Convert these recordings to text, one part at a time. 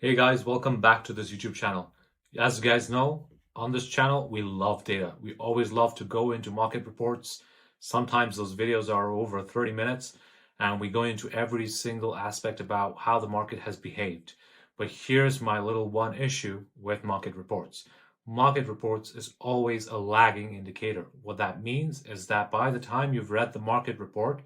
Hey guys, welcome back to this YouTube channel. As you guys know, on this channel, we love data. We always love to go into market reports. Sometimes those videos are over 30 minutes and we go into every single aspect about how the market has behaved. But here's my little one issue with market reports. Market reports is always a lagging indicator. What that means is that by the time you've read the market report,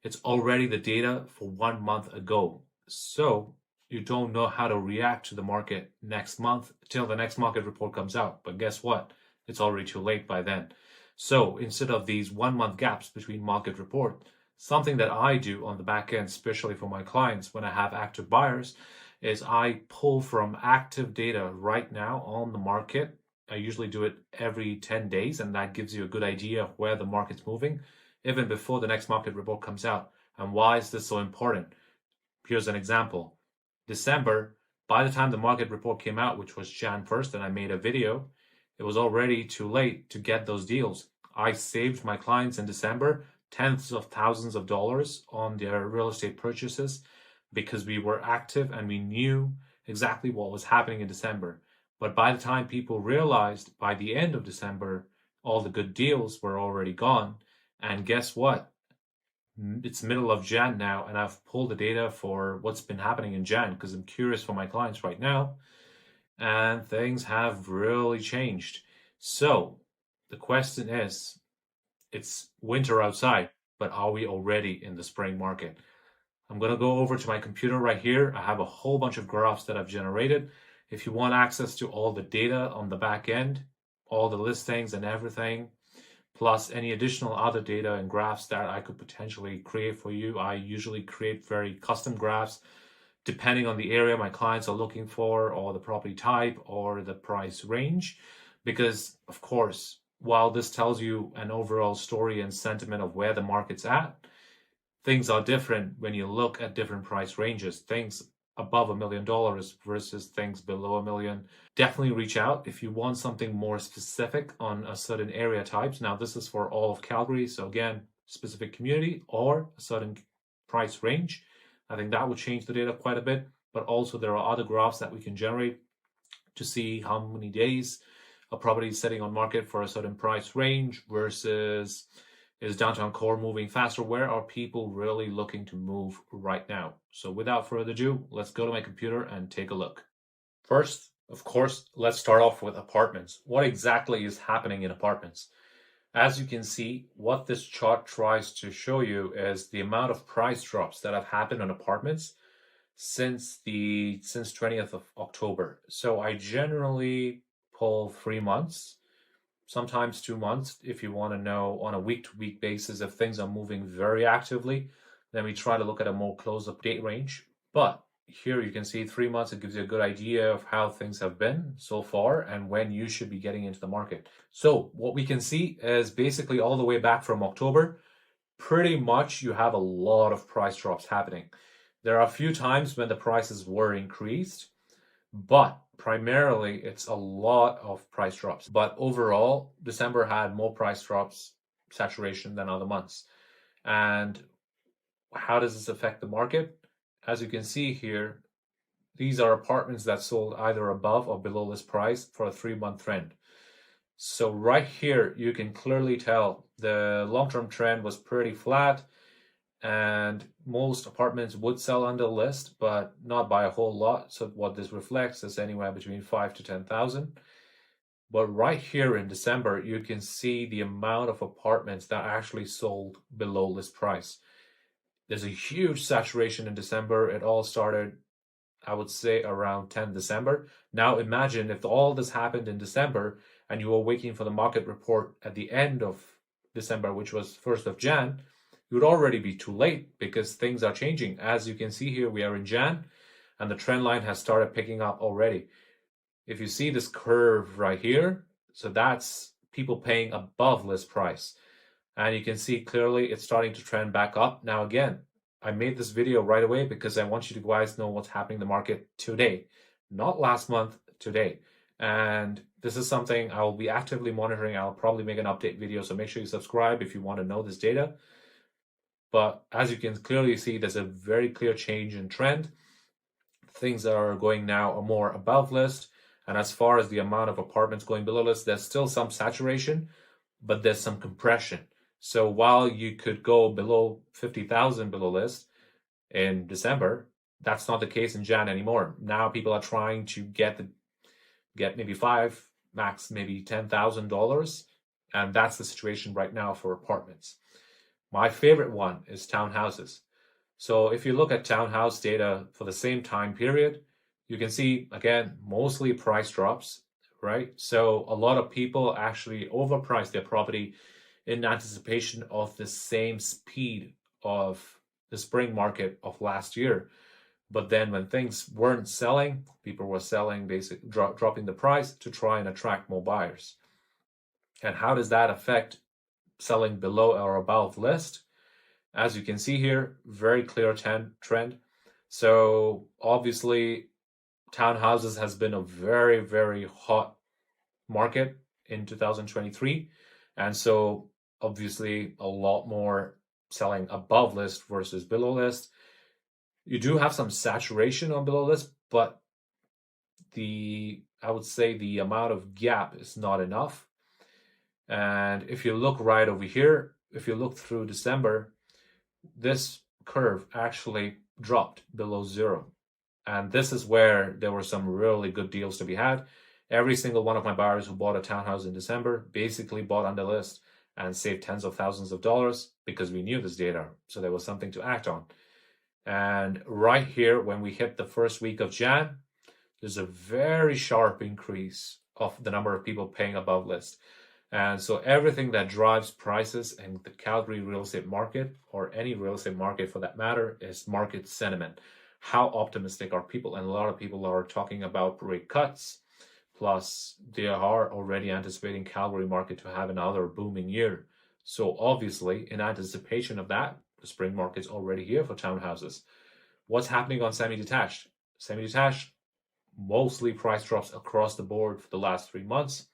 it's already the data for 1 month ago. So you don't know how to react to the market next month till the next market report comes out. But guess what? It's already too late by then. So instead of these 1 month gaps between market report, something that I do on the back end, especially for my clients when I have active buyers, is I pull from active data right now on the market. I usually do it every 10 days, and that gives you a good idea of where the market's moving even before the next market report comes out. And why is this so important? Here's an example. December, by the time the market report came out, which was Jan 1st, and I made a video, it was already too late to get those deals. I saved my clients in December tens of thousands of dollars on their real estate purchases because we were active and we knew exactly what was happening in December. But by the time people realized by the end of December, all the good deals were already gone. And guess what? It's middle of Jan now, and I've pulled the data for what's been happening in Jan because I'm curious for my clients right now, and things have really changed. So the question is, it's winter outside, but are we already in the spring market? I'm going to go over to my computer right here. I have a whole bunch of graphs that I've generated. If you want access to all the data on the back end, all the listings and everything, plus any additional other data and graphs that I could potentially create for you. I usually create very custom graphs depending on the area my clients are looking for, or the property type, or the price range. Because, of course, while this tells you an overall story and sentiment of where the market's at, things are different when you look at different price ranges. Things above $1 million versus things below $1 million. Definitely reach out if you want something more specific on a certain area types. Now, this is for all of Calgary. So again, specific community or a certain price range. I think that would change the data quite a bit. But also there are other graphs that we can generate to see how many days a property is sitting on market for a certain price range versus is downtown core moving faster? Where are people really looking to move right now? So without further ado, let's go to my computer and take a look. First, of course, let's start off with apartments. What exactly is happening in apartments? As you can see, what this chart tries to show you is the amount of price drops that have happened on apartments since 20th of October. So I generally pull 3 months, sometimes 2 months, if you want to know on a week-to-week basis if things are moving very actively. Then we try to look at a more close-up date range. But here you can see 3 months, it gives you a good idea of how things have been so far and when you should be getting into the market. So what we can see is basically all the way back from October, pretty much you have a lot of price drops happening. There are a few times when the prices were increased, but primarily it's a lot of price drops. But overall, December had more price drops saturation than other months. And how does this affect the market? As you can see here, these are apartments that sold either above or below this price for a 3-month trend. So right here, you can clearly tell the long-term trend was pretty flat, and most apartments would sell under list, but not by a whole lot. So what this reflects is anywhere between 5 to 10,000. But right here in December, you can see the amount of apartments that actually sold below list price. There's a huge saturation in December. It all started, I would say, around 10 December. Now imagine if all this happened in December and you were waiting for the market report at the end of December, which was 1st of Jan, it would already be too late because things are changing. As you can see here, we are in Jan and the trend line has started picking up already. If you see this curve right here, so that's people paying above list price. And you can see clearly it's starting to trend back up. Now again, I made this video right away because I want you to guys know what's happening in the market today, not last month, today. And this is something I will be actively monitoring. I'll probably make an update video, so make sure you subscribe if you want to know this data. But as you can clearly see, there's a very clear change in trend. things that are going now are more above list. And as far as the amount of apartments going below list, there's still some saturation, but there's some compression. So while you could go below 50,000 below list in December, that's not the case in Jan anymore. Now people are trying to get maybe five, max maybe $10,000, and that's the situation right now for apartments. My favorite one is townhouses. So if you look at townhouse data for the same time period, you can see, again, mostly price drops, right? So a lot of people actually overprice their property in anticipation of the same speed of the spring market of last year. But then when things weren't selling, people were selling, basically dropping the price to try and attract more buyers. And how does that affect selling below or above list? As you can see here, very clear trend. So obviously, townhouses has been a very, very hot market in 2023. And so obviously a lot more selling above list versus below list. You do have some saturation on below list, but I would say the amount of gap is not enough. And if you look right over here, if you look through December, this curve actually dropped below zero. And this is where there were some really good deals to be had. Every single one of my buyers who bought a townhouse in December basically bought under list and saved tens of thousands of dollars because we knew this data. So there was something to act on. And right here, when we hit the first week of Jan, there's a very sharp increase of the number of people paying above list. And so everything that drives prices in the Calgary real estate market, or any real estate market for that matter, is market sentiment. How optimistic are people? And a lot of people are talking about rate cuts. Plus, they are already anticipating Calgary market to have another booming year. So obviously, in anticipation of that, the spring market's already here for townhouses. What's happening on semi-detached? Semi-detached, mostly price drops across the board for the last 3 months.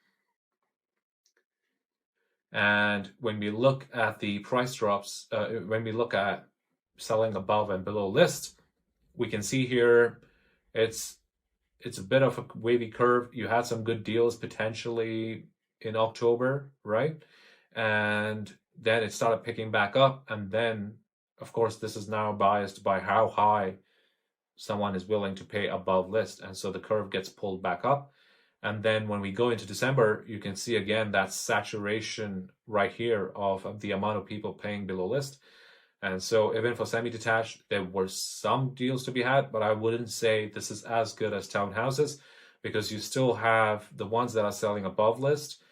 And when we look at the price drops, when we look at selling above and below list, we can see here it's a bit of a wavy curve. You had some good deals potentially in October, right? And then it started picking back up. And then, of course, this is now biased by how high someone is willing to pay above list. And so the curve gets pulled back up. And then when we go into December, you can see again that saturation right here of the amount of people paying below list. And so even for semi-detached, there were some deals to be had, but I wouldn't say this is as good as townhouses, because you still have the ones that are selling above list.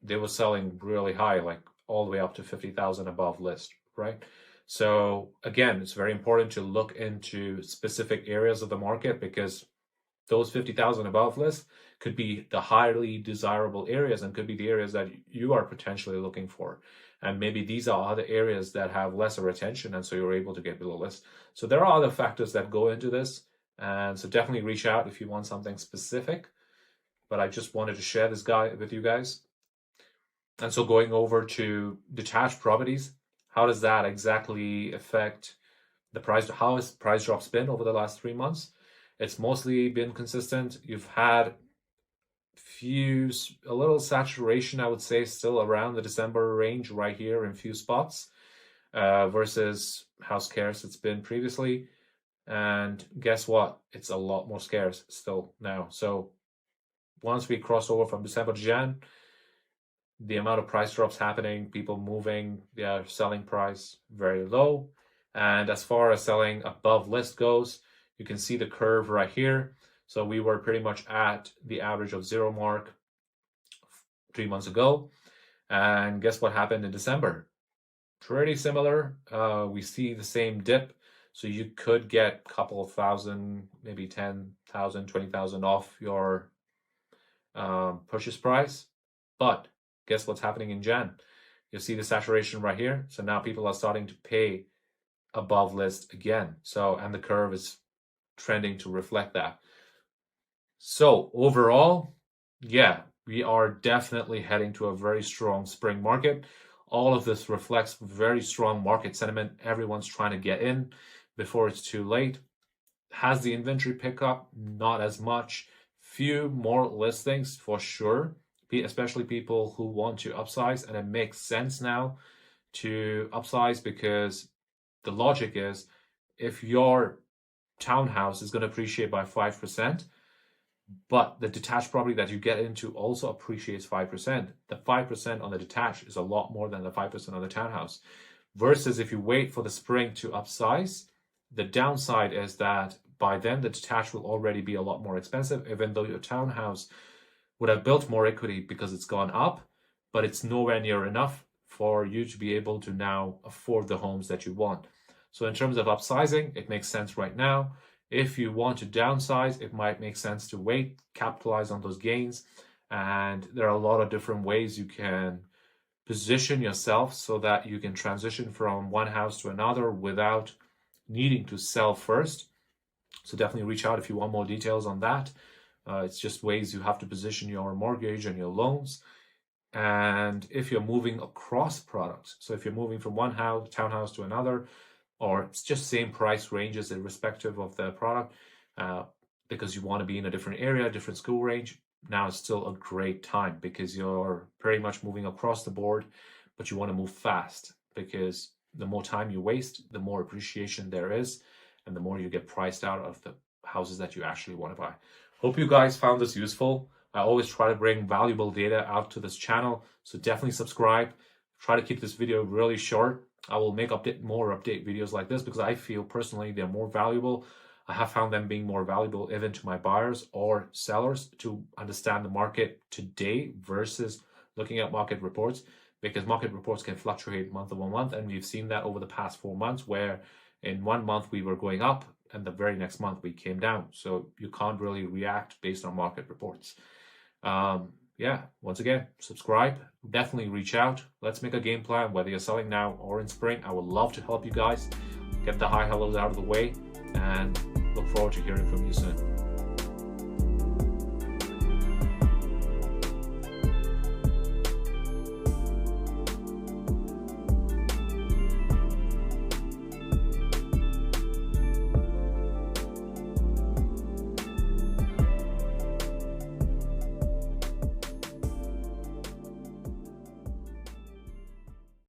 They were selling really high, like all the way up to 50,000 above list, right? So again, it's very important to look into specific areas of the market, because those 50,000 above list could be the highly desirable areas and could be the areas that you are potentially looking for. And maybe these are other areas that have lesser attention, and so you're able to get below list. So there are other factors that go into this. And so definitely reach out if you want something specific. But I just wanted to share this guy with you guys. And so going over to detached properties, how does that exactly affect the price? How has price drops been over the last 3 months? It's mostly been consistent. You've had a little saturation, I would say, still around the December range right here in few spots, versus how scarce it's been previously. And guess what? It's a lot more scarce still now. So once we cross over from December to Jan, the amount of price drops happening, people moving their selling price very low. And as far as selling above list goes, you can see the curve right here. So we were pretty much at the average of zero mark 3 months ago. And guess what happened in December? Pretty similar. We see the same dip. So you could get a couple of thousand, maybe 10,000, 20,000 off your purchase price. But guess what's happening in Jan? You see the saturation right here. So now people are starting to pay above list again. So, and the curve is trending to reflect that. So overall, yeah, we are definitely heading to a very strong spring market. All of this reflects very strong market sentiment. Everyone's trying to get in before it's too late. Has the inventory pickup? Not as much. Few more listings for sure, especially people who want to upsize, and it makes sense now to upsize because the logic is if your townhouse is going to appreciate by 5%, but the detached property that you get into also appreciates 5%. The 5% on the detached is a lot more than the 5% on the townhouse. Versus if you wait for the spring to upsize, the downside is that by then the detached will already be a lot more expensive, even though your townhouse would have built more equity because it's gone up, but it's nowhere near enough for you to be able to now afford the homes that you want. So in terms of upsizing, it makes sense right now. If you want to downsize, it might make sense to wait, capitalize on those gains. And there are a lot of different ways you can position yourself so that you can transition from one house to another without needing to sell first. So definitely reach out if you want more details on that. It's just ways you have to position your mortgage and your loans. And if you're moving across products, so if you're moving from one house, townhouse to another, or it's just same price ranges irrespective of the product, because you want to be in a different area, different school range, now is still a great time because you're pretty much moving across the board, but you want to move fast because the more time you waste, the more appreciation there is, and the more you get priced out of the houses that you actually want to buy. Hope you guys found this useful. I always try to bring valuable data out to this channel, so definitely subscribe. Try to keep this video really short. I will make more update videos like this because I feel personally they're more valuable. I have found them being more valuable even to my buyers or sellers to understand the market today versus looking at market reports, because market reports can fluctuate month over month, and we've seen that over the past 4 months where in 1 month we were going up and the very next month we came down. So you can't really react based on market reports. Once again, subscribe, definitely reach out. Let's make a game plan, whether you're selling now or in spring. I would love to help you guys get the high hellos out of the way, and look forward to hearing from you soon.